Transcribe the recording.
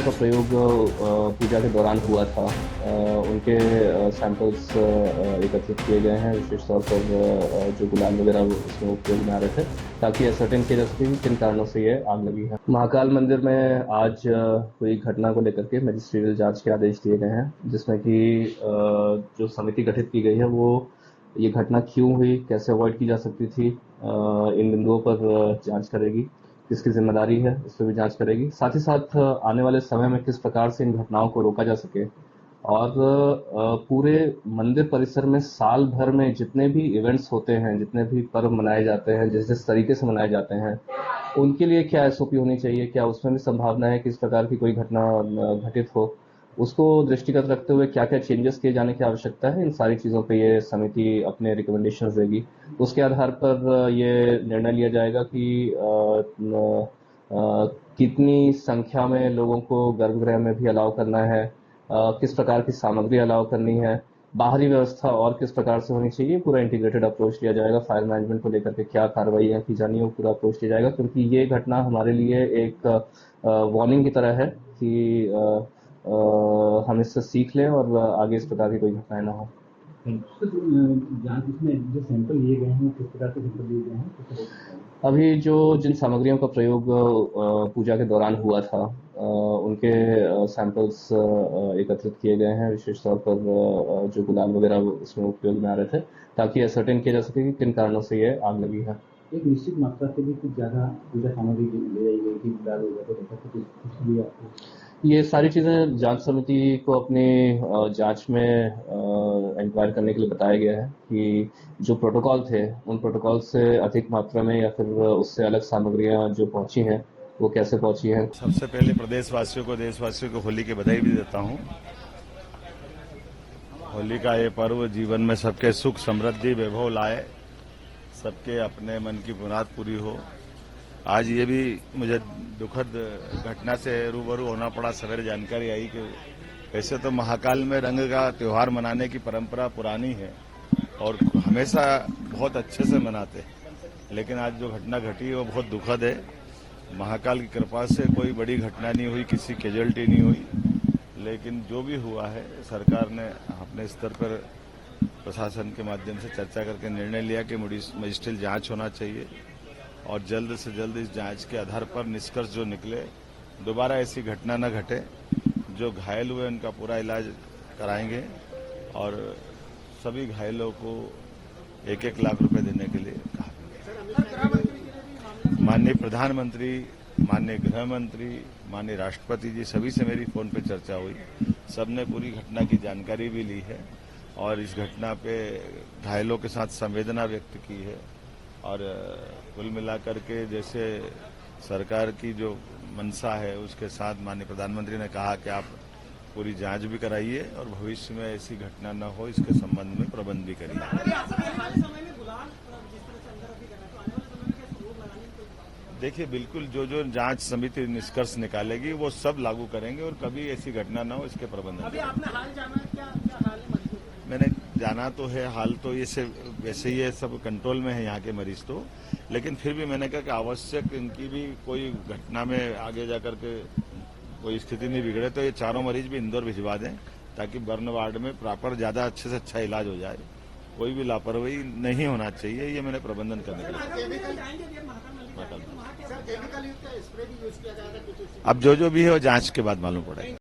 का प्रयोग पूजा के दौरान हुआ था। उनके सैंपल्स एकत्रित किए गए हैं, विशेष तौर पर जो गुलाल वगैरह उसमें उपयोग में आ रहे थे, ताकि असर्टेन किया जा सके कि किन कारणों से ये आग लगी है। महाकाल मंदिर में आज हुई घटना को लेकर के मजिस्ट्रियल जांच के आदेश दिए गए हैं, जिसमें कि जो समिति गठित की गई है वो ये घटना क्यों हुई, कैसे अवॉइड की जा सकती थी, इन बिंदुओं पर जांच करेगी। किसकी जिम्मेदारी है इस पर भी जांच करेगी। साथ ही साथ आने वाले समय में किस प्रकार से इन घटनाओं को रोका जा सके और पूरे मंदिर परिसर में साल भर में जितने भी इवेंट्स होते हैं, जितने भी पर्व मनाए जाते हैं, जिस जिस तरीके से मनाए जाते हैं, उनके लिए क्या एसओपी होनी चाहिए, क्या उसमें भी संभावना है कि इस प्रकार की कोई घटना घटित हो, उसको दृष्टिगत रखते हुए क्या क्या चेंजेस किए जाने की आवश्यकता है, इन सारी चीज़ों पे ये समिति अपने रिकमेंडेशंस देगी। उसके आधार पर ये निर्णय लिया जाएगा कि कितनी संख्या में लोगों को गर्भगृह में भी अलाउ करना है, किस प्रकार की सामग्री अलाउ करनी है, बाहरी व्यवस्था और किस प्रकार से होनी चाहिए, पूरा इंटीग्रेटेड अप्रोच लिया जाएगा। फायर मैनेजमेंट को लेकर के क्या कार्रवाई की जानी है वो पूरा अप्रोच लिया जाएगा, क्योंकि ये घटना हमारे लिए एक वार्निंग की तरह है कि हम इससे सीख लें और आगे इस प्रकार की कोई घटनाएं ना हो। जांच इसमें जो सैंपल लिए गए हैं किस प्रकार के सैंपल लिए गए हैं? अभी जो जिन सामग्रियों का प्रयोग पूजा के दौरान हुआ था, उनके सैंपल्स एकत्रित किए गए हैं, विशेष तौर पर जो गुलाल वगैरह उसमें उपयोग में आ रहे थे, ताकि असर्टेन किया जा सके कि किन कारणों से ये आग लगी है। एक निश्चित मात्रा से भी कुछ ज्यादा पूजा सामग्री ले जाई गई थी, गुलाल हो गया तो कुछ लिए आपको ये सारी चीजें जांच समिति को अपनी जांच में इंक्वायर करने के लिए बताया गया है कि जो प्रोटोकॉल थे उन प्रोटोकॉल से अधिक मात्रा में या फिर उससे अलग सामग्रियां जो पहुंची हैं वो कैसे पहुंची हैं। सबसे पहले प्रदेशवासियों को, देशवासियों को होली की बधाई भी देता हूं। होली का ये पर्व जीवन में सबके सुख समृद्धि वैभव लाए, सबके अपने मन की मुराद पूरी हो। आज ये भी मुझे दुखद घटना से रूबरू होना पड़ा। सवेरे जानकारी आई कि वैसे तो महाकाल में रंग का त्योहार मनाने की परंपरा पुरानी है और हमेशा बहुत अच्छे से मनाते हैं, लेकिन आज जो घटना घटी वो बहुत दुखद है। महाकाल की कृपा से कोई बड़ी घटना नहीं हुई, किसी कैजुअल्टी नहीं हुई, लेकिन जो भी हुआ है सरकार ने अपने स्तर पर प्रशासन के माध्यम से चर्चा करके निर्णय लिया कि मजिस्ट्रियल जांच होना चाहिए और जल्द से जल्द इस जांच के आधार पर निष्कर्ष जो निकले, दोबारा ऐसी घटना न घटे। जो घायल हुए उनका पूरा इलाज कराएंगे और सभी घायलों को 1-1 लाख रुपए देने के लिए कहा। माननीय प्रधानमंत्री, माननीय गृह मंत्री, माननीय राष्ट्रपति जी सभी से मेरी फोन पे चर्चा हुई। सबने पूरी घटना की जानकारी भी ली है और इस घटना पे घायलों के साथ संवेदना व्यक्त की है। और कुल मिलाकर के जैसे सरकार की जो मंशा है उसके साथ माननीय प्रधानमंत्री ने कहा कि आप पूरी जांच भी कराइए और भविष्य में ऐसी घटना न हो इसके संबंध में प्रबंध भी करिए। देखिए, बिल्कुल जो जो जांच समिति निष्कर्ष निकालेगी वो सब लागू करेंगे और कभी ऐसी घटना न हो इसके प्रबंधन। अभी आपने हाल जाना क्या हाल है? मैंने जाना तो है, हाल तो ये से वैसे ही है, सब कंट्रोल में है यहाँ के मरीज तो, लेकिन फिर भी मैंने कहा कि आवश्यक इनकी भी कोई घटना में आगे जाकर के कोई स्थिति नहीं बिगड़े तो ये चारों मरीज भी इंदौर भिजवा दें, ताकि बर्न वार्ड में प्रॉपर ज्यादा अच्छे से अच्छा इलाज हो जाए। कोई भी लापरवाही नहीं होना चाहिए, ये मैंने प्रबंधन करने के लिए। अब जो भी है वो जांच के बाद मालूम पड़ेगा।